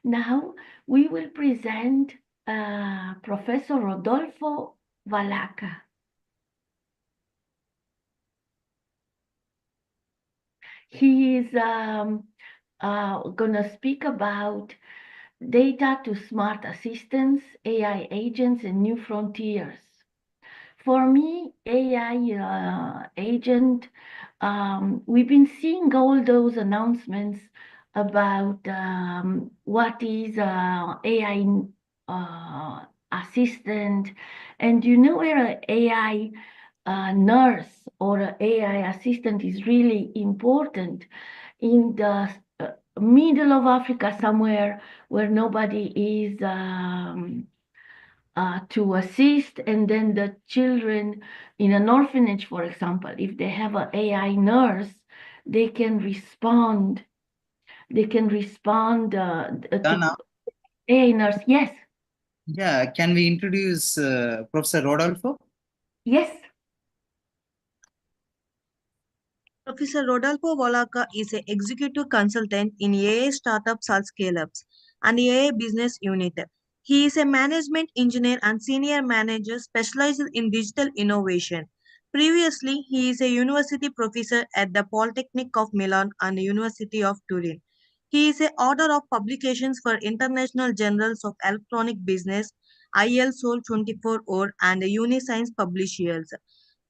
Now we will present Professor Rodolfo Valacca. He is going to speak about data to smart assistants, AI agents, and new frontiers. For me, AI agent, we've been seeing all those announcements about what is AI assistant, and you know where an AI nurse or an AI assistant is really important in the middle of Africa somewhere where nobody is to assist, and then the children in an orphanage, for example, if they have an AI nurse, they can respond. They can respond Dana, to AI nurse. Yes, yeah, can we introduce Professor Rodolfo? yes. Professor Rodolfo Valacca is an executive consultant in AI startups and scale-ups and AI business unit. He is a management engineer and senior manager specialized in digital innovation. Previously, he is a university professor at the Polytechnic of Milan and the University of Turin. He is an author of publications for International Journals of Electronic Business, IL Sol 24 Or, and Uniscience Publishers.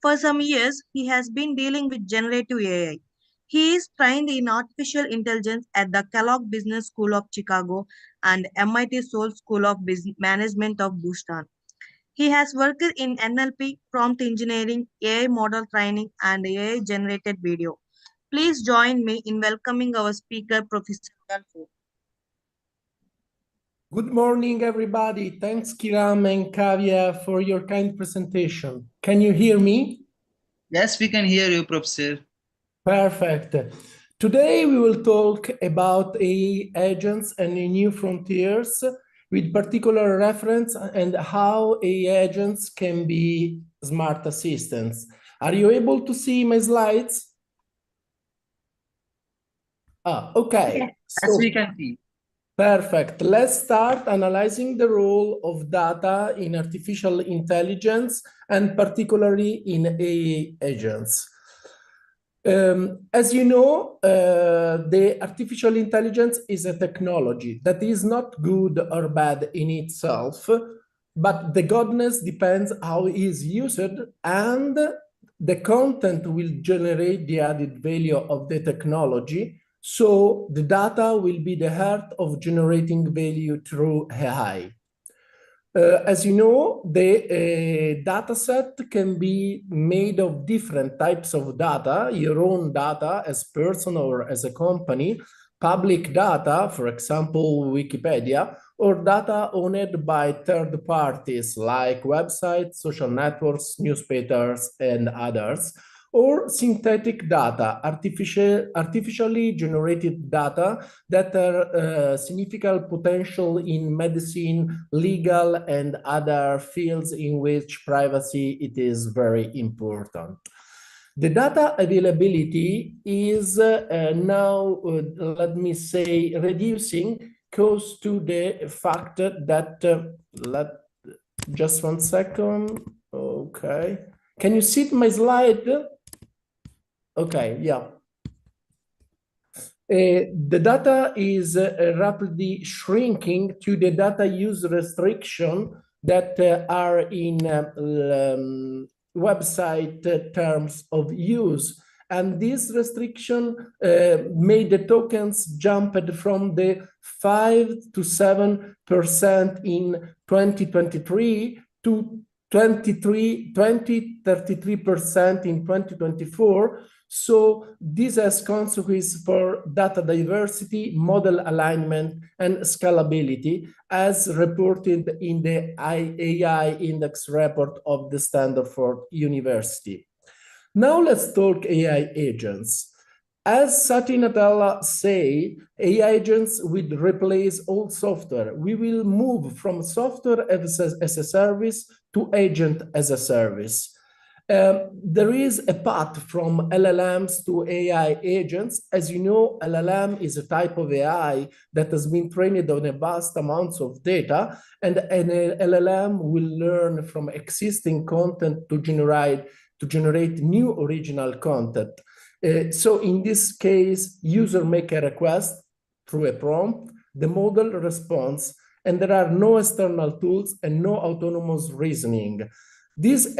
For some years, he has been dealing with generative AI. He is trained in artificial intelligence at the Kellogg Business School of Chicago and MIT Seoul School of Management of Boston. He has worked in NLP, prompt engineering, AI model training, and AI generated video. Please join me in welcoming our speaker, Professor Rodolfo. Good morning, everybody. Thanks, Kiram and Kiya, for your kind presentation. Can you hear me? Yes, we can hear you, Professor. Perfect. Today, we will talk about AI agents and new frontiers with particular reference and how AI agents can be smart assistants. Are you able to see my slides? Okay. Yes. Yes, we can see. Perfect. Let's start analyzing the role of data in artificial intelligence and particularly in AI agents. As you know, the artificial intelligence is a technology that is not good or bad in itself, but the goodness depends how it is used, and the content will generate the added value of the technology. So the data will be the heart of generating value through AI. As you know, the data set can be made of different types of data, your own data as person or as a company, public data, for example, Wikipedia, or data owned by third parties like websites, social networks, newspapers, and others, or synthetic data, artificially generated data that are significant potential in medicine, legal, and other fields in which privacy it is very important. The data availability is now, let me say, reducing close to the fact that, just 1 second, okay. Can you see my slide? Okay, yeah. The data is rapidly shrinking to the data use restriction that are in website terms of use. And this restriction made the tokens jump from the 5 to 7% in 2023 to 33% in 2024. So this has consequences for data diversity, model alignment, and scalability, as reported in the AI index report of the Stanford University. Now let's talk AI agents. As Satya Nadella say, AI agents will replace all software. We will move from software as a service to agent as a service. There is a path from LLMs to AI agents. As you know, LLM is a type of AI that has been trained on a vast amounts of data, and an LLM will learn from existing content to generate new original content. So in this case, user make a request through a prompt, the model responds, and there are no external tools and no autonomous reasoning. This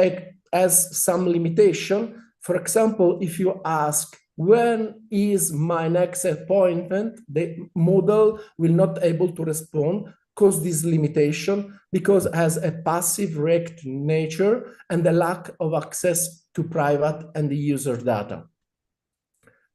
has some limitation. For example, if you ask, when is my next appointment, the model will not able to respond, cause this limitation because it has a passive react nature and the lack of access to private and the user data.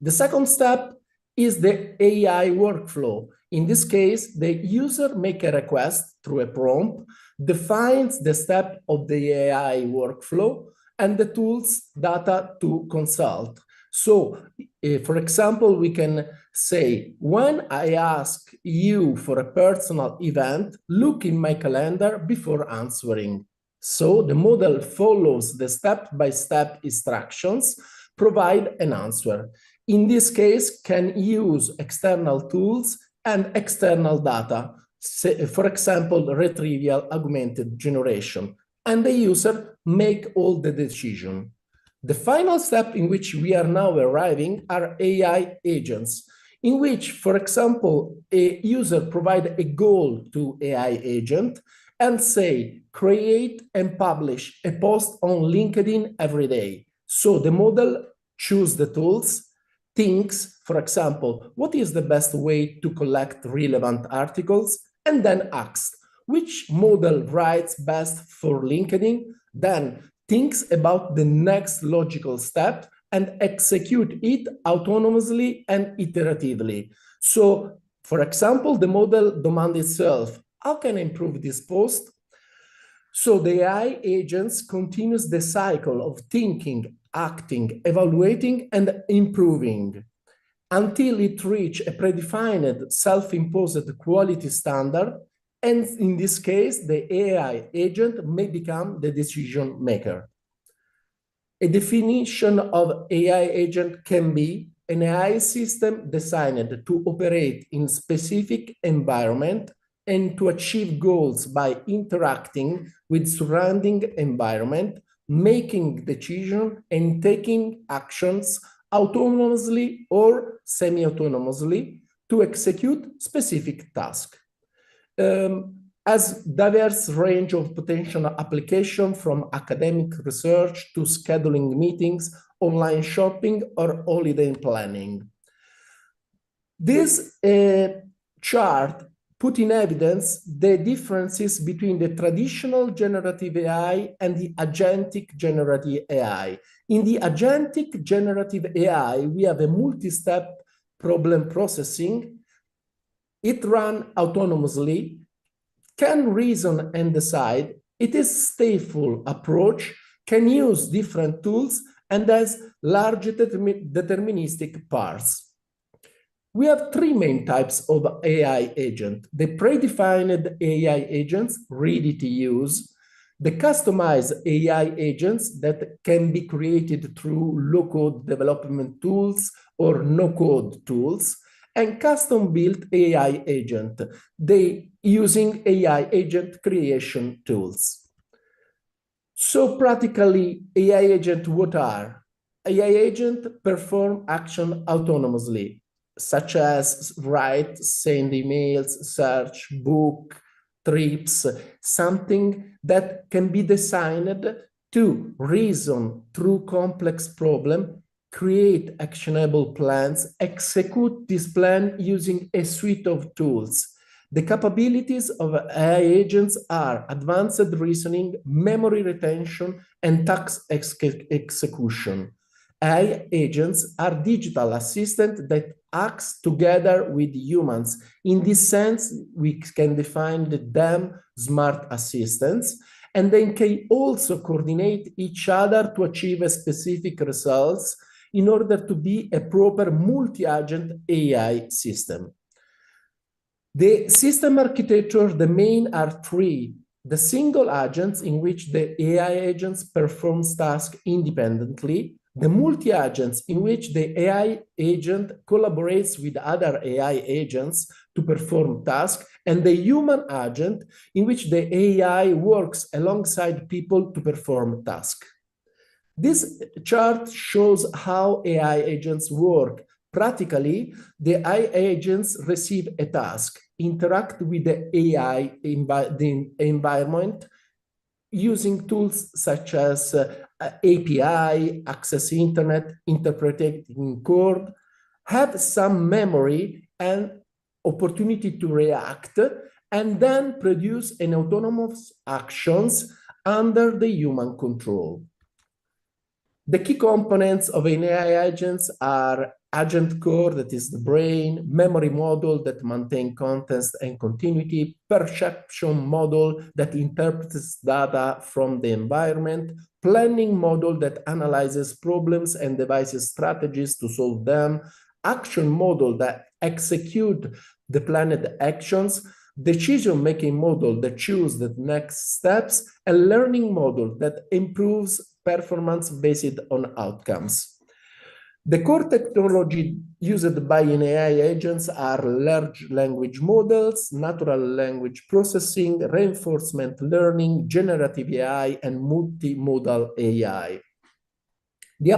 The second step is the AI workflow. In this case, the user makes a request through a prompt, defines the step of the AI workflow, and the tools data to consult. So, for example, we can say, when I ask you for a personal event, look in my calendar before answering. So the model follows the step-by-step instructions, provide an answer. In this case, can use external tools and external data, for example, retrieval augmented generation, and the user make all the decision. The final step in which we are now arriving are AI agents, in which, for example, a user provide a goal to AI agent and say, create and publish a post on LinkedIn every day. So the model choose the tools, thinks, for example, what is the best way to collect relevant articles, and then asks, which model writes best for LinkedIn, then thinks about the next logical step and execute it autonomously and iteratively. So, for example, the model demands itself, how can I improve this post? So the AI agents continues the cycle of thinking, acting, evaluating, and improving until it reaches a predefined self-imposed quality standard. And in this case, the AI agent may become the decision maker. A definition of AI agent can be an AI system designed to operate in specific environment and to achieve goals by interacting with surrounding environment, making decisions and taking actions autonomously or semi-autonomously to execute specific tasks. Has diverse range of potential application from academic research to scheduling meetings, online shopping, or holiday planning. This chart put in evidence the differences between the traditional generative AI and the agentic generative AI. In the agentic generative AI, we have a multi-step problem processing. It runs autonomously, can reason and decide. It is stateful approach, can use different tools, and has large deterministic parts. We have three main types of AI agent: the predefined AI agents, ready to use; the customized AI agents that can be created through low-code development tools or no-code tools; and custom-built AI agent, they using AI agent creation tools. So practically, AI agent, what are? AI agent perform action autonomously, such as write, send emails, search, book, trips, something that can be designed to reason through complex problem, create actionable plans, execute this plan using a suite of tools. The capabilities of AI agents are advanced reasoning, memory retention, and task execution. AI agents are digital assistants that acts together with humans. In this sense, we can define them smart assistants, and they can also coordinate each other to achieve a specific results in order to be a proper multi-agent AI system. The system architecture, the main are three. the single agents in which the AI agents perform tasks independently, the multi-agents in which the AI agent collaborates with other AI agents to perform tasks, and the human agent in which the AI works alongside people to perform tasks. This chart shows how AI agents work. Practically, the AI agents receive a task, interact with the AI environment using tools such as API, access internet, interpreting code, have some memory and opportunity to react, and then produce an autonomous actions under the human control. The key components of an AI agents are agent core, that is the brain, memory model that maintain context and continuity, perception model that interprets data from the environment, planning model that analyzes problems and devises strategies to solve them, action model that execute the planned actions, decision-making model that choose the next steps, and learning model that improves performance based on outcomes. The core technology used by an AI agents are large language models, natural language processing, reinforcement learning, generative AI, and multimodal AI. The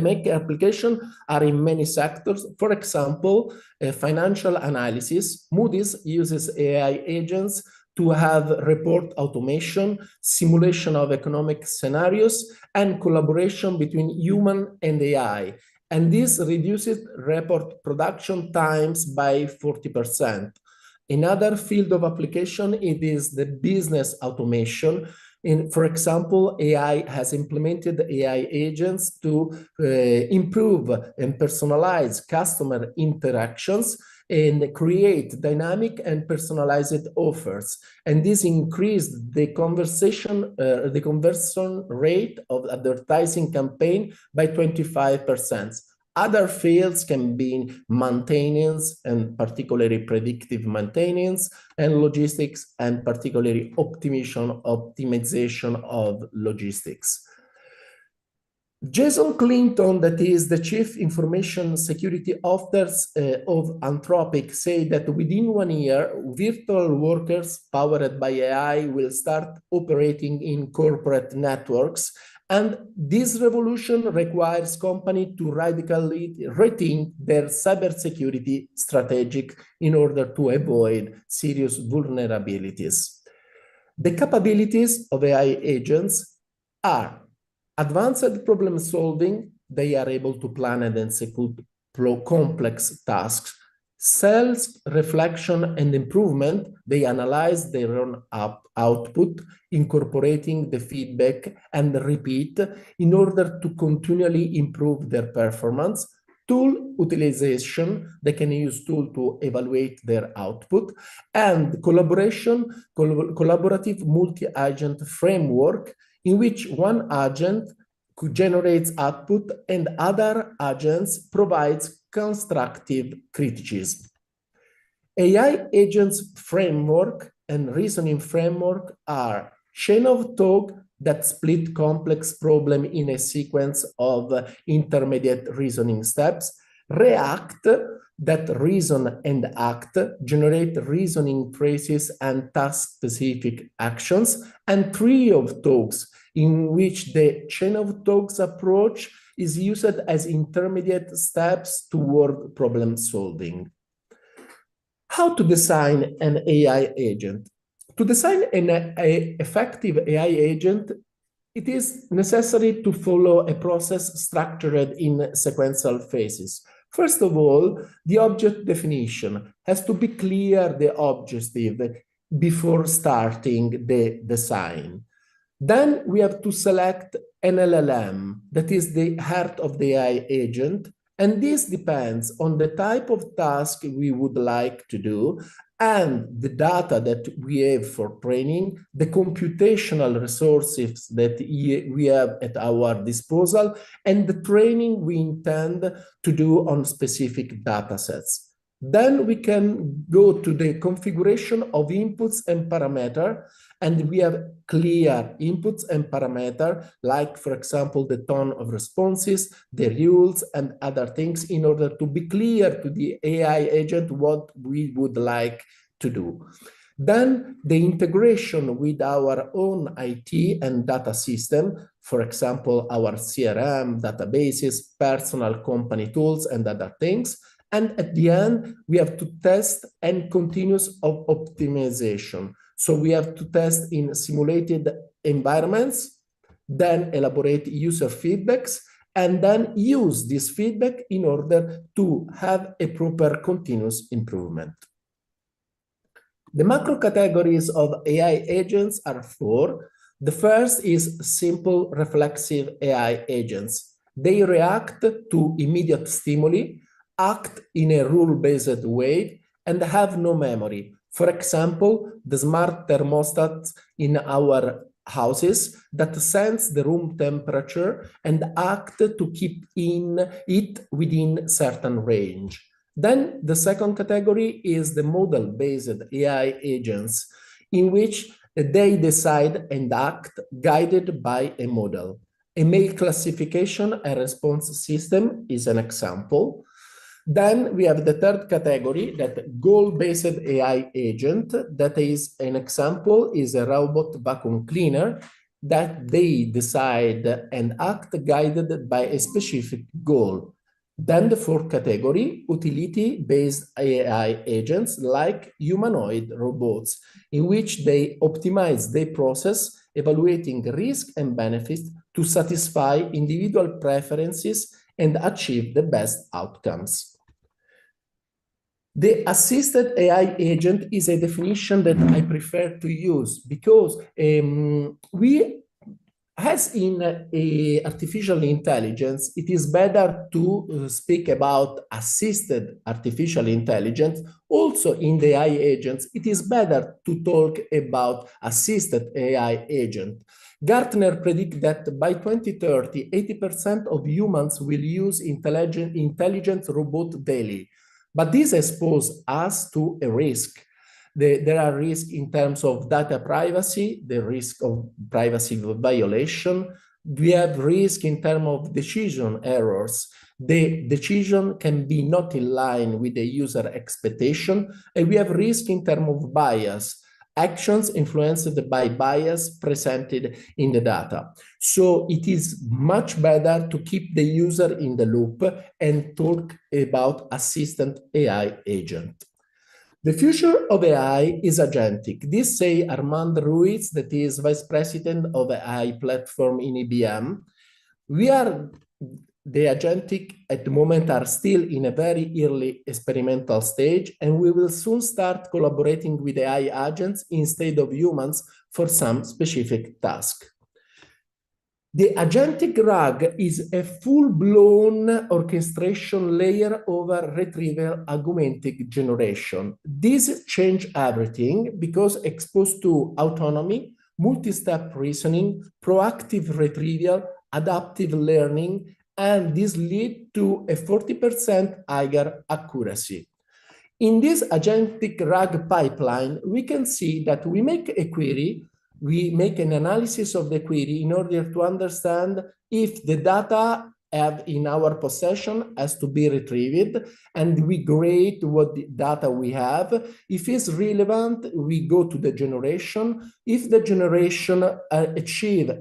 main application are in many sectors. For example, financial analysis. Moody's uses AI agents to have report automation, simulation of economic scenarios, and collaboration between human and AI. And this reduces report production times by 40%. Another field of application, it is the business automation. For example, AI has implemented AI agents to improve and personalize customer interactions and create dynamic and personalized offers. And this increased the conversion rate of advertising campaign by 25%. Other fields can be maintenance, and particularly predictive maintenance, and logistics, and particularly optimization of logistics. Jason Clinton, that is the Chief Information Security Officer of Anthropic, said that within 1 year, virtual workers powered by AI will start operating in corporate networks. And this revolution requires companies to radically rethink their cybersecurity strategy in order to avoid serious vulnerabilities. The capabilities of AI agents are advanced problem solving. They are able to plan and execute complex tasks. Self-reflection and improvement. They analyze their own output, incorporating the feedback and repeat in order to continually improve their performance. Tool utilization. They can use tools to evaluate their output. And collaborative multi-agent framework, in which one agent generates output and other agents provides constructive criticism. AI agents framework and reasoning framework are chain of thought that split complex problem in a sequence of intermediate reasoning steps, react that reason and act, generate reasoning phrases and task-specific actions, and tree of thoughts, in which the chain of thoughts approach is used as intermediate steps toward problem solving. How to design an AI agent? To design an effective AI agent, it is necessary to follow a process structured in sequential phases. First of all, the object definition has to be clear, the objective, before starting the design. Then we have to select an LLM, that is the heart of the AI agent, and this depends on the type of task we would like to do and the data that we have for training, the computational resources that we have at our disposal, and the training we intend to do on specific data sets. Then we can go to the configuration of inputs and parameter, and we have clear inputs and parameter, like, for example, the tone of responses, the rules, and other things, in order to be clear to the AI agent what we would like to do. Then the integration with our own IT and data system, for example, our CRM, databases, personal company tools, and other things. And at the end, we have to test and continuous optimization. So we have to test in simulated environments, then elaborate user feedbacks, and then use this feedback in order to have a proper continuous improvement. The macro categories of AI agents are 4. The first is simple reflexive AI agents. They react to immediate stimuli, act in a rule-based way, and have no memory. For example, the smart thermostats in our houses that sense the room temperature and act to keep it within certain range. Then the second category is the model-based AI agents, in which they decide and act guided by a model. A mail classification and response system is an example. Then we have the third category, that goal-based AI agent, that is an example, is a robot vacuum cleaner that they decide and act guided by a specific goal. Then the fourth category, utility-based AI agents like humanoid robots, in which they optimize their process, evaluating risk and benefits to satisfy individual preferences and achieve the best outcomes. The assisted AI agent is a definition that I prefer to use because as in artificial intelligence, it is better to speak about assisted artificial intelligence. Also in the AI agents, it is better to talk about assisted AI agent. Gartner predicts that by 2030, 80% of humans will use intelligent robot daily. But this exposes us to a risk. There are risks in terms of data privacy, the risk of privacy violation. We have risk in terms of decision errors. The decision can be not in line with the user expectation, and we have risk in terms of bias. Actions influenced by bias presented in the data. So it is much better to keep the user in the loop and talk about assistant AI agent. The future of AI is agentic. This say Armand Ruiz, that is Vice President of AI platform in IBM. The agentic at the moment are still in a very early experimental stage, and we will soon start collaborating with AI agents instead of humans for some specific task. The agentic RAG is a full-blown orchestration layer over retrieval augmented generation. This changes everything because exposed to autonomy, multi-step reasoning, proactive retrieval, adaptive learning, and this leads to a 40% higher accuracy. In this agentic RAG pipeline, we can see that we make a query, we make an analysis of the query in order to understand if the data have in our possession has to be retrieved, and we grade what the data we have. If it's relevant, we go to the generation. If the generation achieve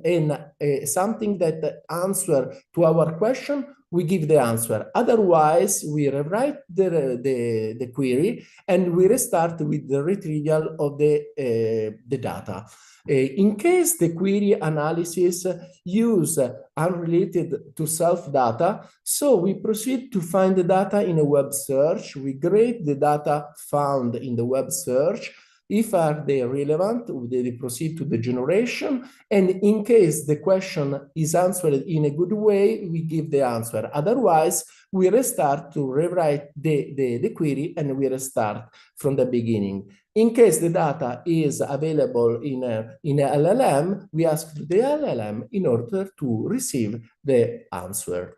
something that answer to our question, we give the answer. Otherwise, we rewrite the query and we restart with the retrieval of the data. In case the query analysis use unrelated to self data, so we proceed to find the data in a web search. We grade the data found in the web search. If are they relevant, they proceed to the generation. And in case the question is answered in a good way, we give the answer. Otherwise, we restart to rewrite the query and we restart from the beginning. In case the data is available in a LLM, we ask the LLM in order to receive the answer.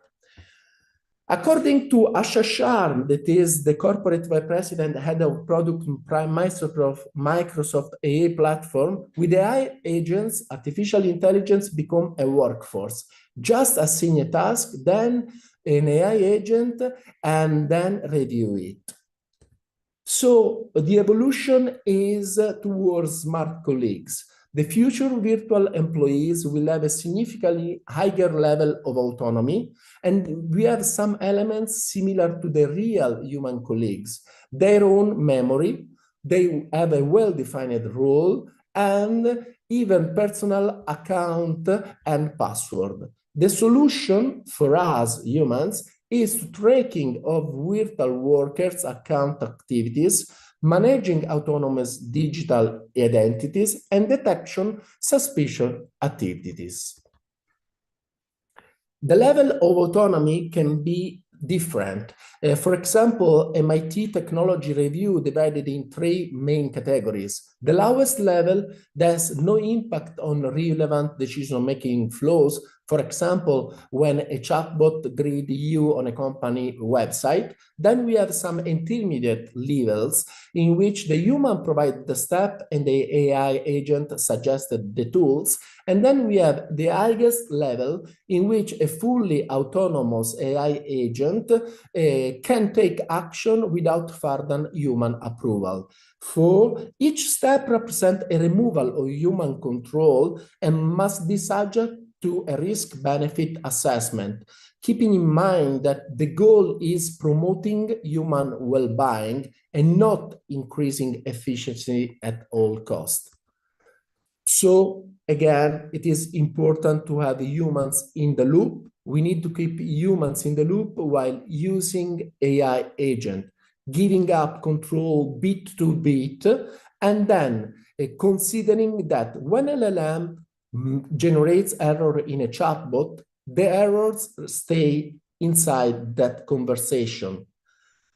According to Asha Sharm, that is the corporate vice president, head of product and prime minister of Microsoft AI platform, with AI agents, artificial intelligence become a workforce. Just assign a task, then an AI agent, and then review it. So the evolution is towards smart colleagues. The future virtual employees will have a significantly higher level of autonomy, and we have some elements similar to the real human colleagues. Their own memory, they have a well-defined role, and even personal account and password. The solution for us humans is tracking of virtual workers' account activities, managing autonomous digital identities, and detection suspicious activities. The level of autonomy can be different. For example, MIT Technology Review divided in 3 main categories. The lowest level, there's no impact on relevant decision-making flows. For example, when a chatbot greets you on a company website, then we have some intermediate levels in which the human provides the step and the AI agent suggested the tools. And then we have the highest level in which a fully autonomous AI agent can take action without further human approval. For each step represents a removal of human control and must be subject to a risk-benefit assessment, keeping in mind that the goal is promoting human well-being and not increasing efficiency at all costs. So again, it is important to have humans in the loop. We need to keep humans in the loop while using AI agent, giving up control bit to bit, and then considering that when LLM generates error in a chatbot, the errors stay inside that conversation.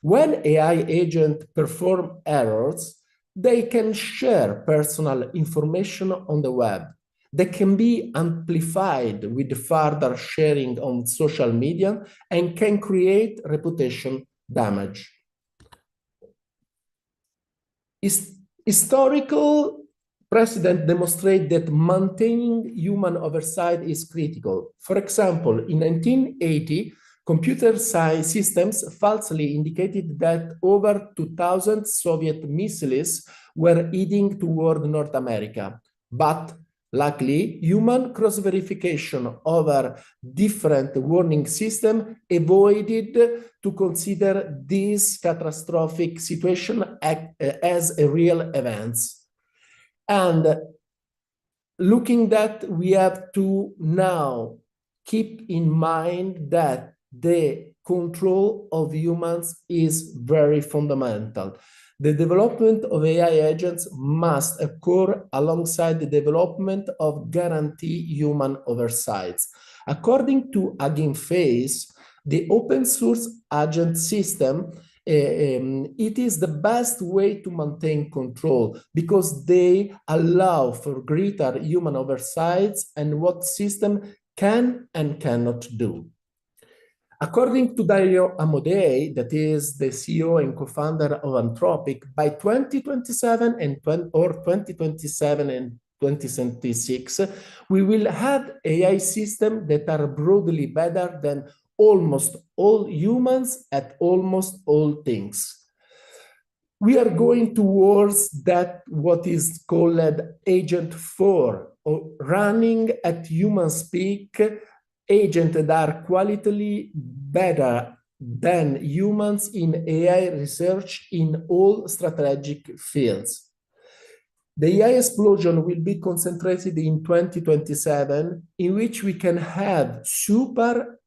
When AI agents perform errors, they can share personal information on the web. They can be amplified with further sharing on social media and can create reputation damage. Historical precedent demonstrate that maintaining human oversight is critical. For example, in 1980, computer science systems falsely indicated that over 2,000 Soviet missiles were heading toward North America. But luckily, human cross-verification over different warning systems avoided to consider this catastrophic situation as a real event. And looking that, we have to now keep in mind that the control of humans is very fundamental. The development of AI agents must occur alongside the development of guaranteed human oversights. According to Hugging Face, the open source agent system it is the best way to maintain control because they allow for greater human oversights and what system can and cannot do. According to Dario Amodei, that is the CEO and co-founder of Anthropic, by 2027 or 2027 and 2026, we will have AI systems that are broadly better than almost all humans at almost all things. We are going towards that what is called Agent 4, or running at human speak, agents that are qualitatively better than humans in AI research in all strategic fields. The AI explosion will be concentrated in 2027, in which we can have superhuman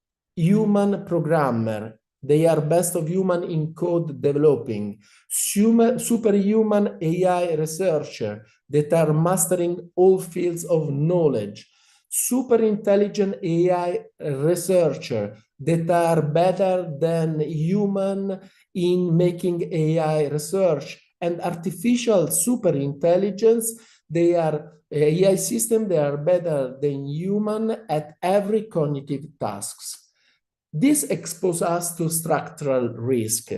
programmer. They are best of human in code developing, superhuman AI researcher that are mastering all fields of knowledge, super intelligent AI researcher that are better than human in making AI research, and artificial super intelligence, they are AI system, they are better than human at every cognitive tasks. This exposes us to structural risk.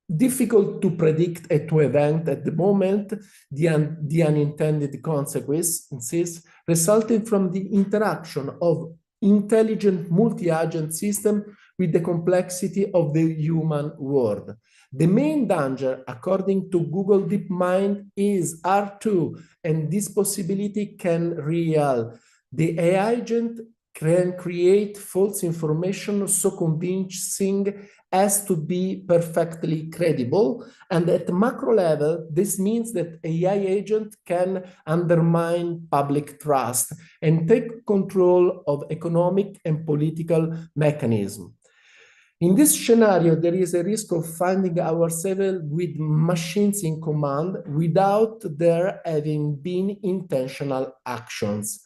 Difficult to predict and to event at the moment the unintended consequences resulting from the interaction of intelligent multi-agent system with the complexity of the human world. The main danger, according to Google DeepMind, is R2, and this possibility can real. The AI agent can create false information so convincing as to be perfectly credible. And at macro level, this means that AI agent can undermine public trust and take control of economic and political mechanisms. In this scenario, there is a risk of finding ourselves with machines in command without there having been intentional actions.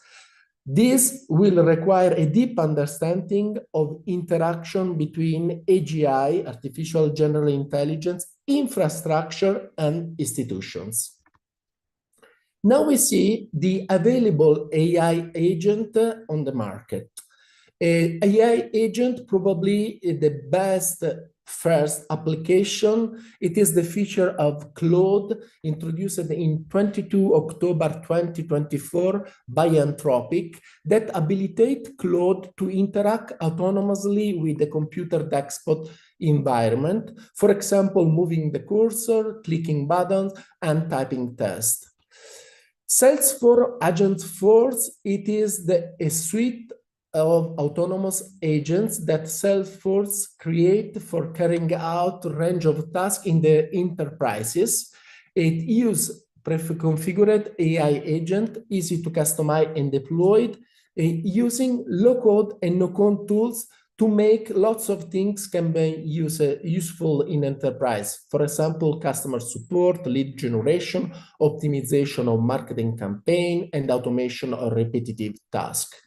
This will require a deep understanding of interaction between AGI, artificial general intelligence, infrastructure, and institutions. Now we see the available AI agent on the market. AI agent probably the best first application. It is the feature of Claude introduced in 22 October 2024 by Anthropic that habilitate Claude to interact autonomously with the computer desktop environment. For example, moving the cursor, clicking buttons, and typing text. Salesforce Agent Force, it is a suite of autonomous agents that Salesforce create for carrying out a range of tasks in the enterprises. It uses pre-configured AI agent, easy to customize and deploy, using low-code and no-code tools to make lots of things can be useful in enterprise. For example, customer support, lead generation, optimization of marketing campaign, and automation of repetitive tasks.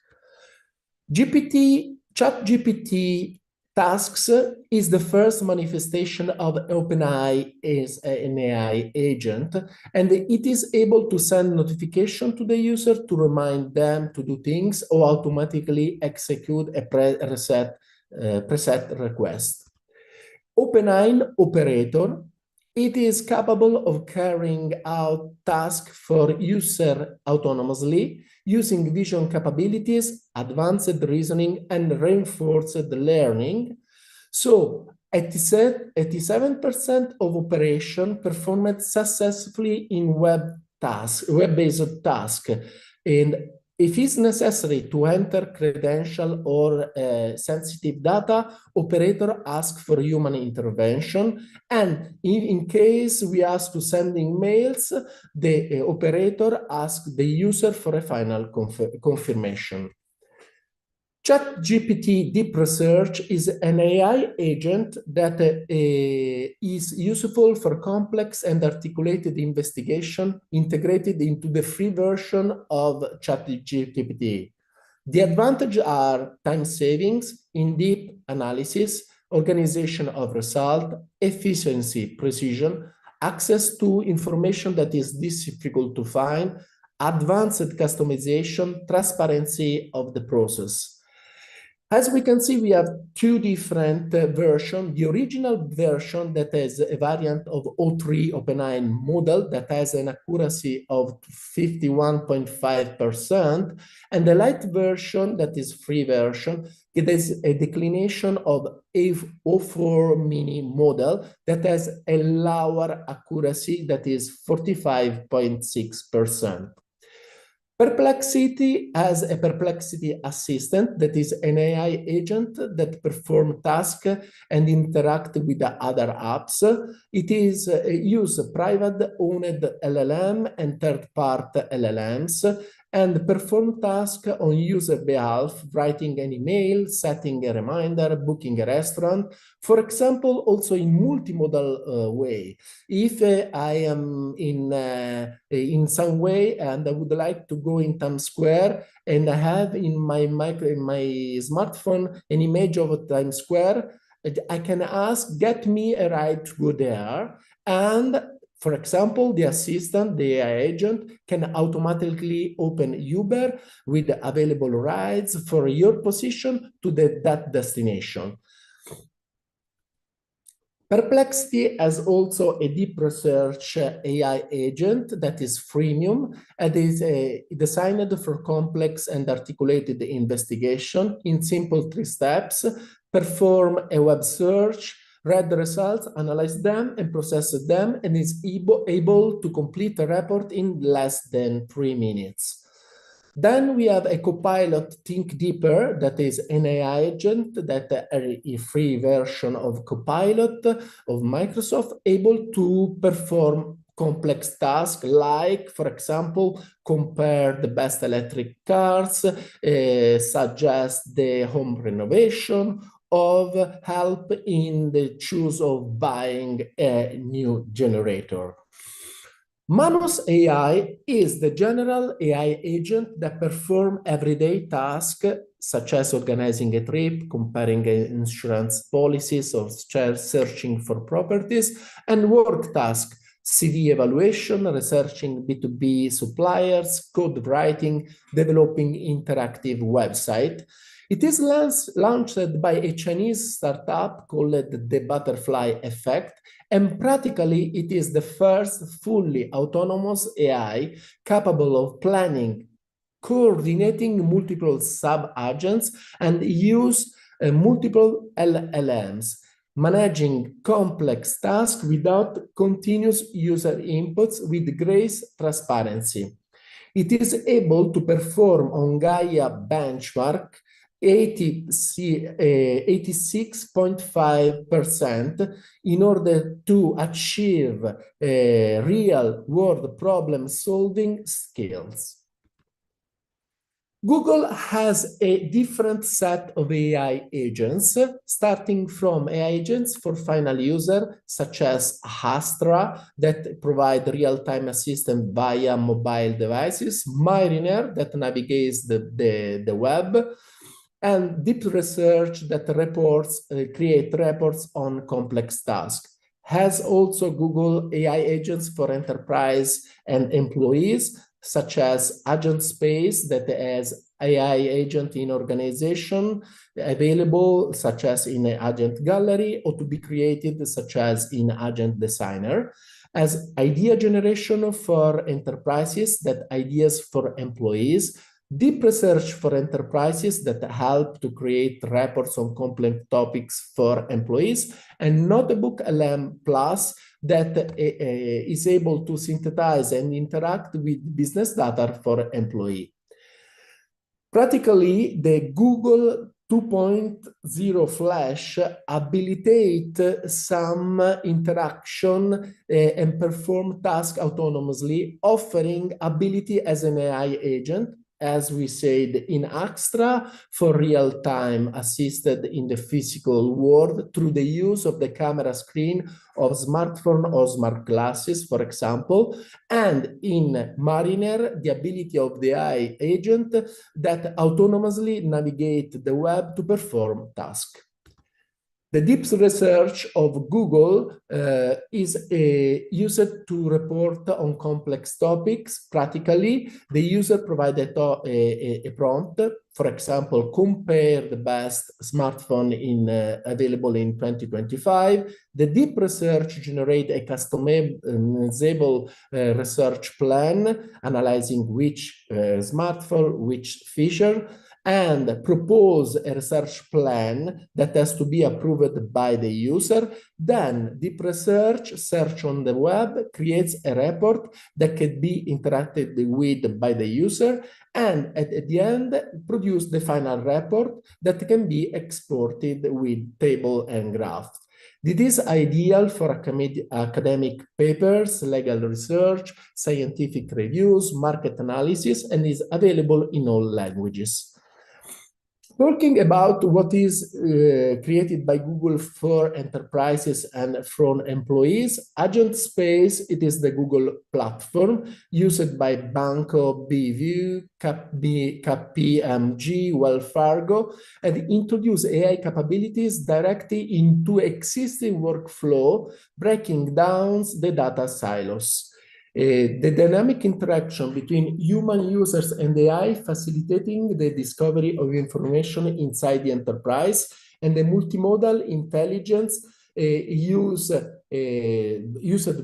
ChatGPT tasks is the first manifestation of OpenAI as an AI agent, and it is able to send notification to the user to remind them to do things or automatically execute a preset request. OpenAI operator, it is capable of carrying out tasks for user autonomously using vision capabilities, advanced reasoning, and reinforced learning. So 87% of operation performed successfully in web-based tasks. And if it's necessary to enter credential or sensitive data, operator asks for human intervention. And in case we ask to send emails, the operator asks the user for a final confirmation. ChatGPT Deep Research is an AI agent that is useful for complex and articulated investigation integrated into the free version of ChatGPT. The advantages are time savings, in-depth analysis, organization of result, efficiency, precision, access to information that is difficult to find, advanced customization, transparency of the process. As we can see, we have two different versions. The original version that is a variant of O3 OpenAI model that has an accuracy of 51.5%, and the light version that is free version. It is a declination of O4 mini model that has a lower accuracy that is 45.6%. Perplexity has a perplexity assistant that is an AI agent that performs tasks and interact with the other apps. It is use private owned LLM and third-party LLMs and perform tasks on user behalf, writing an email, setting a reminder, booking a restaurant. For example, also in multimodal way. If I am in some way and I would like to go in Times Square and I have in my smartphone an image of Times Square, I can ask, get me a ride to go there. And For example, the assistant, the AI agent, can automatically open Uber with available rides for your position to that destination. Perplexity has also a deep research AI agent that is freemium and is designed for complex and articulated investigation in simple 3 steps. Perform a web search, read the results, analyze them, and process them, and is able to complete a report in less than 3 minutes. Then we have a Copilot Think Deeper, that is an AI agent that a free version of Copilot of Microsoft, able to perform complex tasks like, for example, compare the best electric cars, suggest the home renovation, of help in the choice of buying a new generator. Manus AI is the general AI agent that performs everyday tasks such as organizing a trip, comparing insurance policies, or searching for properties, and work tasks, CV evaluation, researching B2B suppliers, code writing, developing interactive website. It is launched by a Chinese startup called the Butterfly Effect, and practically it is the first fully autonomous AI capable of planning, coordinating multiple sub-agents, and use multiple LLMs, managing complex tasks without continuous user inputs with great transparency. It is able to perform on Gaia benchmark 86.5% in order to achieve real-world problem-solving skills. Google has a different set of AI agents, starting from AI agents for final user, such as Astra, that provide real-time assistance via mobile devices, Mariner, that navigates the web, and deep research that create reports on complex tasks. Has also Google AI agents for enterprise and employees, such as Agent Space that has AI agent in organization available, such as in Agent Gallery, or to be created, such as in Agent Designer. As idea generation for enterprises, that ideas for employees, deep research for enterprises that help to create reports on complex topics for employees, and Notebook LM Plus that is able to synthesize and interact with business data for employee. Practically, the Google 2.0 Flash habilitate some interaction and perform tasks autonomously, offering ability as an AI agent, as we said, in Astra for real-time assisted in the physical world through the use of the camera screen of smartphone or smart glasses, for example, and in Mariner, the ability of the AI agent that autonomously navigate the web to perform tasks. The deep research of Google is used to report on complex topics. Practically, the user provided a prompt, for example, compare the best smartphone available in 2025. The deep research generate a customizable research plan, analyzing which smartphone, which feature, and propose a research plan that has to be approved by the user. Then deep research, search on the web, creates a report that can be interacted with by the user, and at the end produce the final report that can be exported with table and graph. It is ideal for academic papers, legal research, scientific reviews, market analysis, and is available in all languages. Talking about what is created by Google for enterprises and from employees, Agent Space, it is the Google platform used by Banco BV, KPMG, Wells Fargo, and introduce AI capabilities directly into existing workflow, breaking down the data silos. The dynamic interaction between human users and AI facilitating the discovery of information inside the enterprise, and the multimodal intelligence used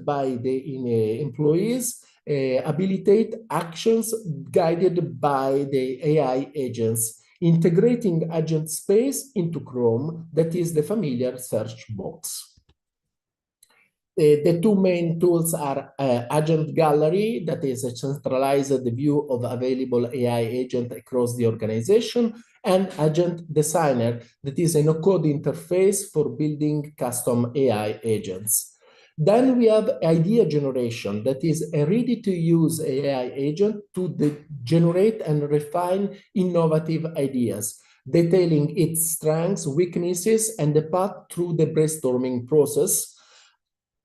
by the employees habilitate actions guided by the AI agents, integrating Agent Space into Chrome, that is the familiar search box. The two main tools are Agent Gallery, that is a centralized view of available AI agents across the organization, and Agent Designer, that is a no-code interface for building custom AI agents. Then we have Idea Generation, that is a ready-to-use AI agent to generate and refine innovative ideas, detailing its strengths, weaknesses, and the path through the brainstorming process.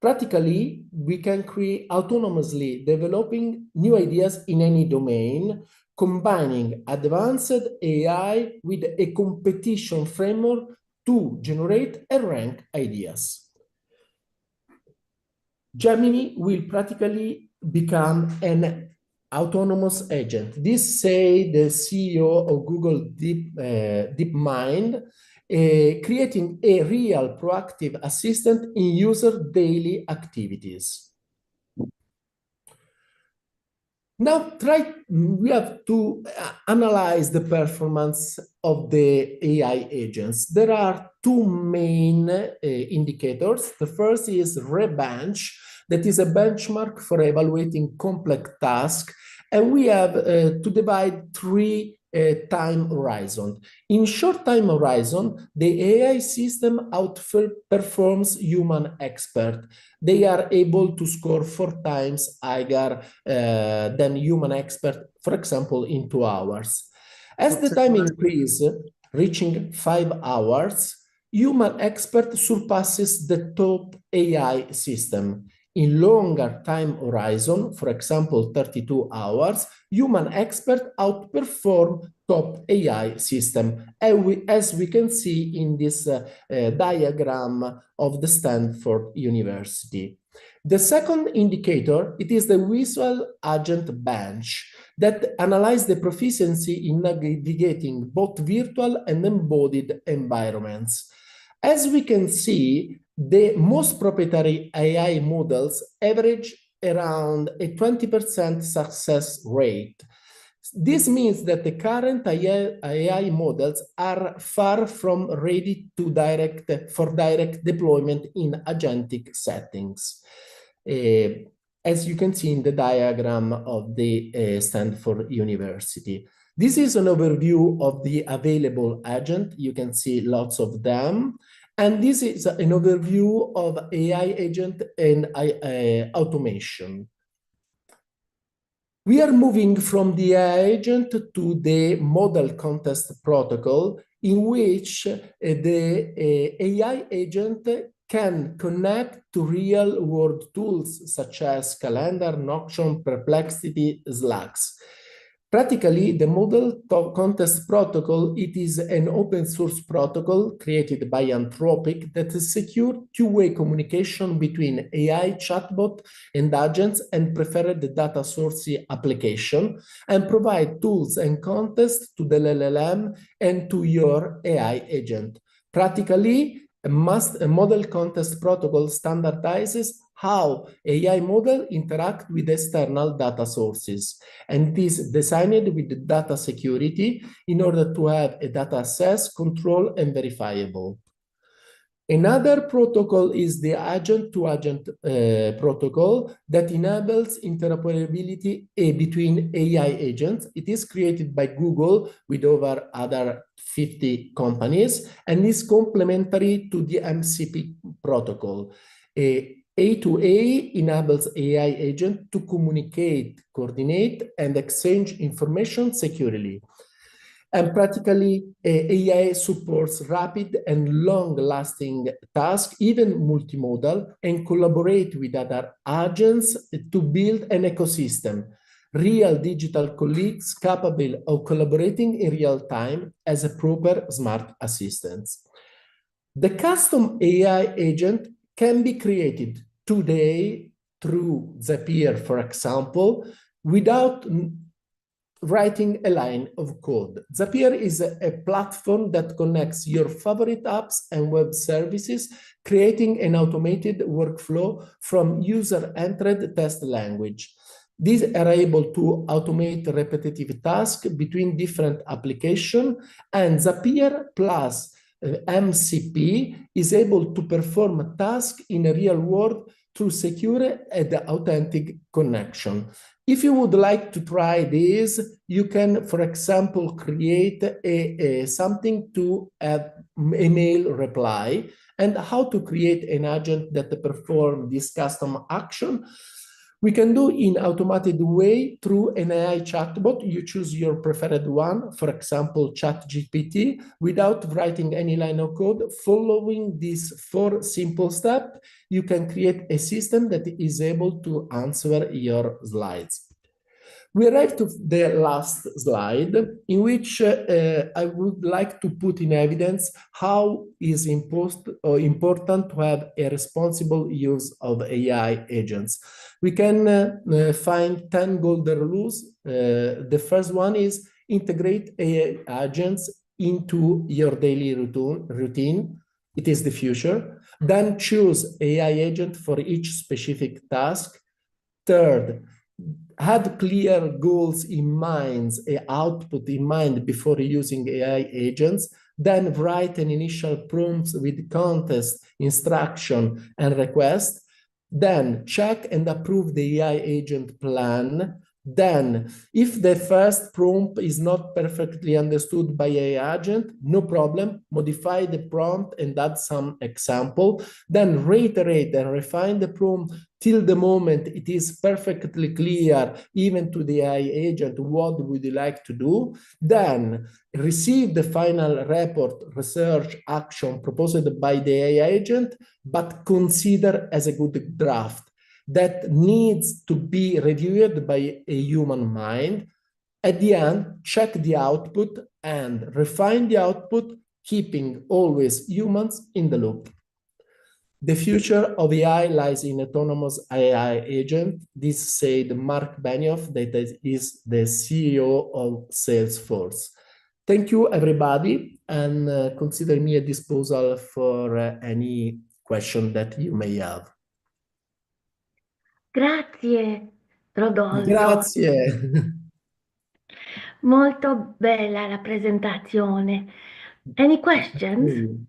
Practically, we can create autonomously developing new ideas in any domain, combining advanced AI with a competition framework to generate and rank ideas. Gemini will practically become an autonomous agent. This say the CEO of Google DeepMind, creating a real proactive assistant in user daily activities. Now, we have to analyze the performance of the AI agents. There are two main indicators. The first is ReBench, that is a benchmark for evaluating complex tasks. And we have to divide three time horizon. In short time horizon, the AI system outperforms human expert. They are able to score 4 times higher than human expert, for example, in 2 hours. As the time increases, reaching 5 hours, human expert surpasses the top AI system. In longer time horizon, for example, 32 hours, human experts outperform top AI system, as we can see in this diagram of the Stanford University. The second indicator, it is the Visual Agent Bench that analyzes the proficiency in navigating both virtual and embodied environments. As we can see, the most proprietary AI models average around a 20% success rate. This means that the current AI models are far from ready for direct deployment in agentic settings, as you can see in the diagram of the Stanford University. This is an overview of the available agent. You can see lots of them. And this is an overview of AI agent and automation. We are moving from the AI agent to the model context protocol, in which the AI agent can connect to real-world tools such as Calendar, Notion, Perplexity, Slack. Practically, the model context protocol, it is an open source protocol created by Anthropic that secures two-way communication between AI chatbot and agents and preferred data source application, and provide tools and context to the LLM and to your AI agent. Practically, a model context protocol standardizes how AI model interact with external data sources, and is designed with data security in order to have a data access, control, and verifiable. Another protocol is the agent-to-agent protocol that enables interoperability between AI agents. It is created by Google with over other 50 companies and is complementary to the MCP protocol. A2A enables AI agent to communicate, coordinate, and exchange information securely. And practically, AI supports rapid and long-lasting tasks, even multimodal, and collaborate with other agents to build an ecosystem. Real digital colleagues capable of collaborating in real time as a proper smart assistants. The custom AI agent can be created today through Zapier, for example, without writing a line of code. Zapier is a platform that connects your favorite apps and web services, creating an automated workflow from user-entered test language. These are able to automate repetitive tasks between different applications, and Zapier plus MCP is able to perform tasks in a real world through secure and authentic connection. If you would like to try this, you can, for example, create something to add email reply and how to create an agent that perform this custom action. We can do in automated way through an AI chatbot. You choose your preferred one, for example, ChatGPT, without writing any line of code. Following these 4 simple steps, you can create a system that is able to answer your slides. We arrived to the last slide, in which I would like to put in evidence how is important to have a responsible use of AI agents. We can find 10 golden rules. The first one is integrate AI agents into your daily routine. It is the future. Then choose AI agent for each specific task. Third, have clear goals in mind, output in mind before using AI agents. Then write an initial prompt with context, instruction, and request. Then check and approve the AI agent plan. Then, if the first prompt is not perfectly understood by AI agent, no problem, modify the prompt and add some example. Then reiterate and refine the prompt till the moment it is perfectly clear, even to the AI agent, what would you like to do. Then receive the final report, research, action proposed by the AI agent, but consider as a good draft that needs to be reviewed by a human mind. At the end, check the output and refine the output, keeping always humans in the loop. The future of AI lies in autonomous AI agent. This said Mark Benioff, that is the CEO of Salesforce. Thank you, everybody, and consider me at disposal for any question that you may have. Grazie, Rodolfo. Grazie. Molto bella la presentazione. Any questions?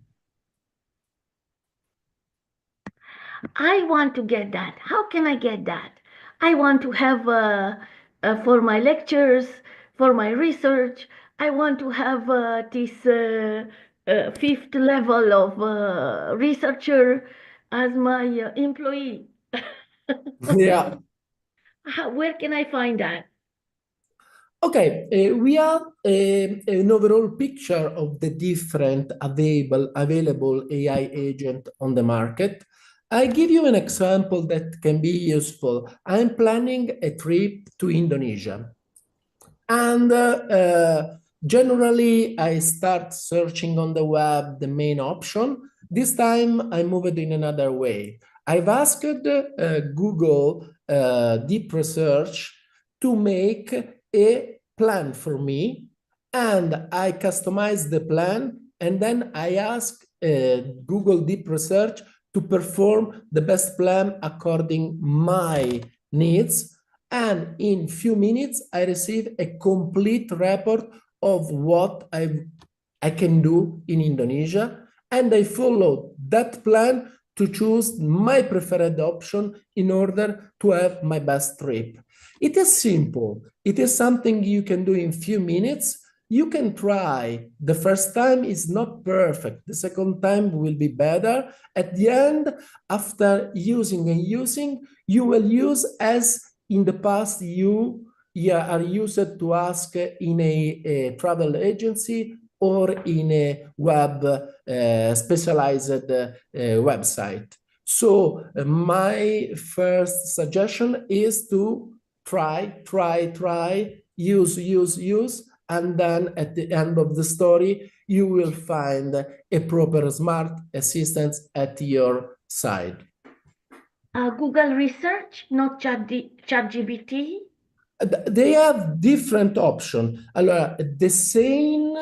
I want to get that. How can I get that? I want to have for my lectures, for my research, I want to have this 5th level of researcher as my employee. Yeah. Where can I find that? Okay, we have an overall picture of the different available AI agent on the market. I give you an example that can be useful. I'm planning a trip to Indonesia. And generally, I start searching on the web the main option. This time, I moved in another way. I've asked Google Deep Research to make a plan for me, and I customize the plan, and then I ask Google Deep Research to perform the best plan according my needs. And in few minutes, I receive a complete report of what I can do in Indonesia, and I follow that plan to choose my preferred option in order to have my best trip. It is simple. It is something you can do in few minutes. You can try. The first time is not perfect. The second time will be better. At the end, after using and using, you will use as in the past you are used to ask in a travel agency or in a web specialized website. So my first suggestion is to try, use, and then at the end of the story, you will find a proper smart assistant at your side. Google research, not ChatGPT. They have different options. The same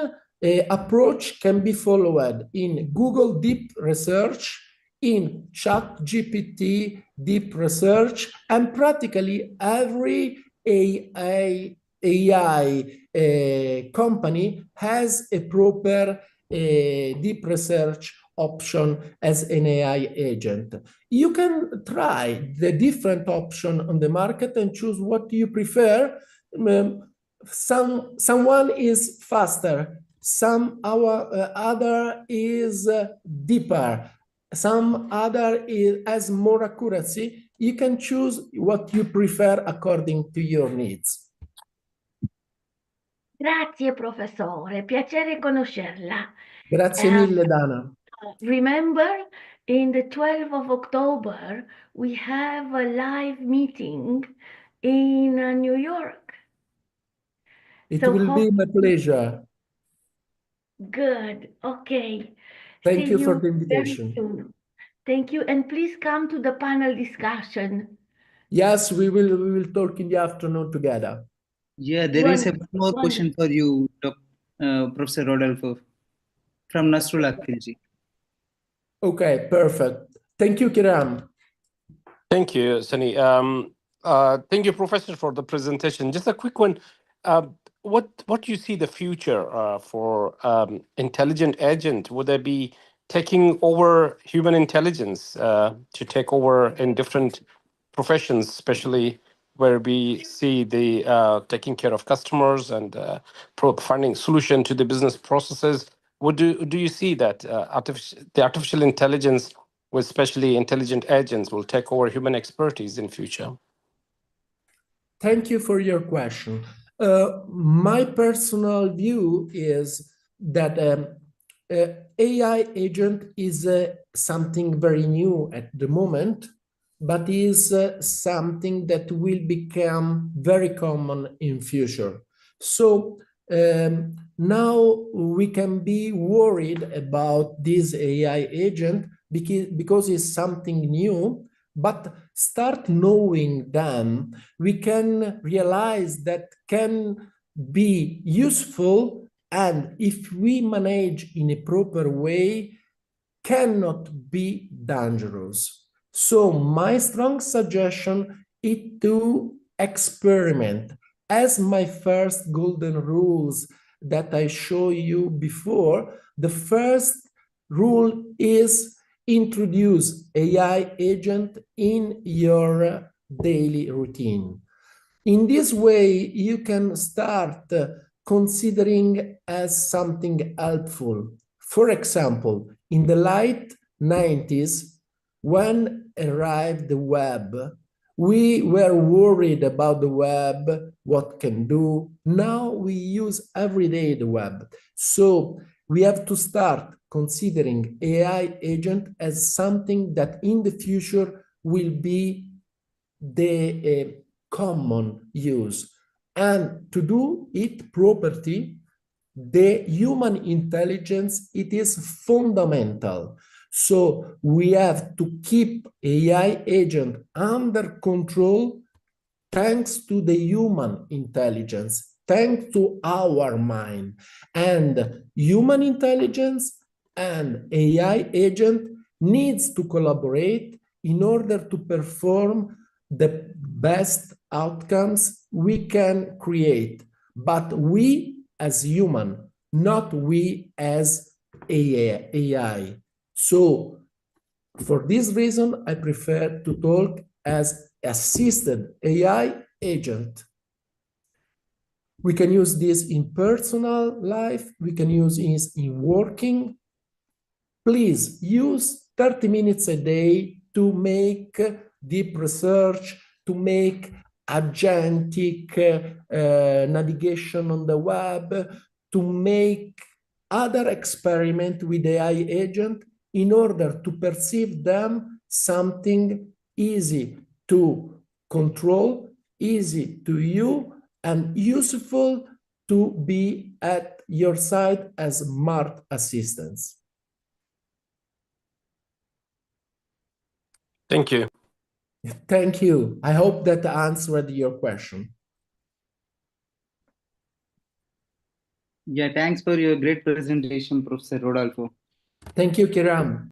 approach can be followed in Google Deep Research, in ChatGPT Deep Research, and practically every AI company has a proper deep research option as an AI agent. You can try the different option on the market and choose what you prefer. Someone is faster, other is deeper, some other has more accuracy. You can choose what you prefer according to your needs. Grazie, professore. Piacere conoscerla. Grazie mille, Dana. Remember, in the 12th of October, we have a live meeting in New York. It So will be my pleasure. Good. Okay. Thank See you for the very invitation. soon. Thank you. And please come to the panel discussion. Yes, we will talk in the afternoon together. Yeah, there is one more question for you, Professor Rodolfo, from Nasrullah Khilji. Okay, perfect. Thank you, Kiram. Thank you, Sunny. Thank you, Professor, for the presentation. Just a quick one. What do you see the future for intelligent agent? Would they be taking over human intelligence to take over in different professions, especially where we see the taking care of customers and finding solution to the business processes? Do you see that the artificial intelligence, with especially intelligent agents, will take over human expertise in future? Thank you for your question. My personal view is that AI agent is something very new at the moment, but is something that will become very common in future. So now we can be worried about this AI agent because it's something new, but start knowing them, we can realize that can be useful, and if we manage in a proper way, cannot be dangerous. So my strong suggestion is to experiment. As my first golden rules that I show you before, the first rule is introduce AI agent in your daily routine. In this way, you can start considering as something helpful. For example, in the late 90s, when arrived the web, we were worried about the web, what can do. Now we use every day the web. So we have to start considering AI agent as something that in the future will be the common use. And to do it properly, the human intelligence, it is fundamental. So we have to keep AI agent under control thanks to the human intelligence, thanks to our mind. And human intelligence and AI agent needs to collaborate in order to perform the best outcomes we can create. But we as human, not we as AI. So for this reason, I prefer to talk as assisted AI agent. We can use this in personal life. We can use this in working. Please use 30 minutes a day to make deep research, to make agentic navigation on the web, to make other experiment with AI agent in order to perceive them something easy to control, easy to use, and useful to be at your side as smart assistants. Thank you. Thank you. I hope that answered your question. Yeah, thanks for your great presentation, Professor Rodolfo. Thank you, Kiran.